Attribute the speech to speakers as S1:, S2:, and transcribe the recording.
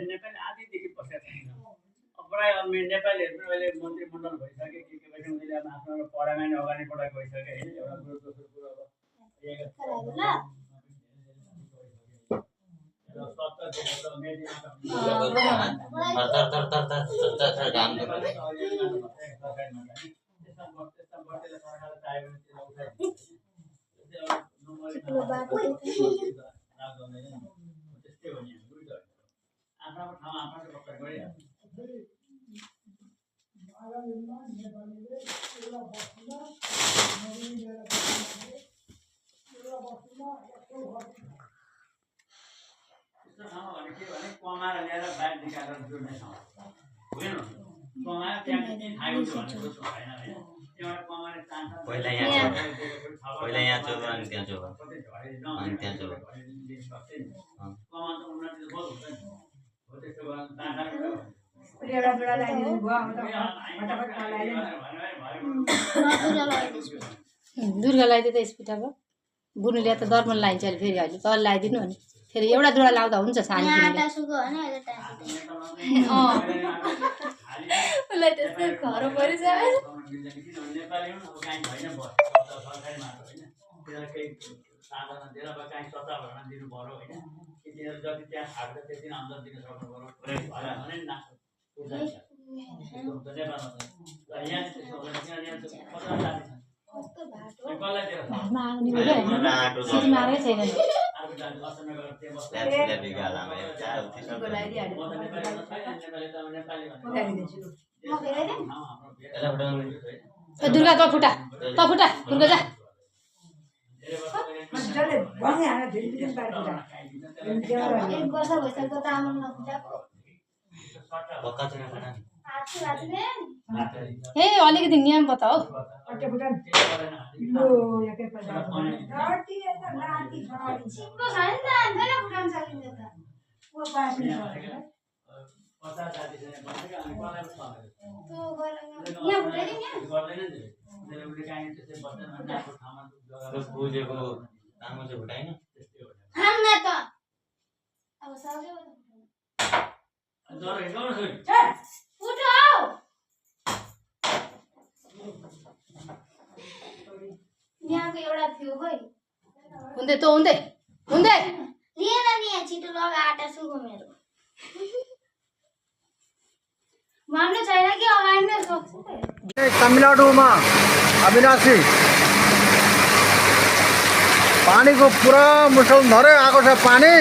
S1: नेपाली आदिदेखि बसेको छैन प्राय नेपालीहरू पनि अहिले मन्त्रीमण्डल भइसके के भइसक्यो उनीहरूले अब आफ्नो पढाइमा नै अगाडिबाट गइसके होइन एउटा कुरो दोस्रो कुरो कमाएर ल्याएर बाहिर निकालेर जोड्ने ठाउँ होइन कमाएर त्यहाँ के खायो भने जस्तो भएन होइन त्यहाँबाट कमाउने चान्स
S2: पहिला यहाँ चोब अनि त्यहाँ चोब अनि त्यहाँ चोब
S1: कमान त उन्नति त बहुत हुन्छ नि हो त्यस्तो गर्न
S3: दुर्गा लगाइदियो त स्पिड अब बुनुले त दर्पण लगाइन्छ अहिले फेरि अहिले तल लगाइदिनु भने फेरि एउटा दुरा लाउँदा हुन्छ सानो उसलाई त्यस्तै घर परिछ मारै छैन दुर्गा त फुटा दुर्गा जा ए अलिकति नियम बताऊ यहाँको एउटा थियो खै हुँदै त हुँदै लिएन नि छिटो लगा आटा सुगो मेरो मान्नु छैन कि अगाडि नै सक्छु
S4: तमिलनाडुमा अविनाशी पानीको पुरा मुसलधारै आएको छ पानी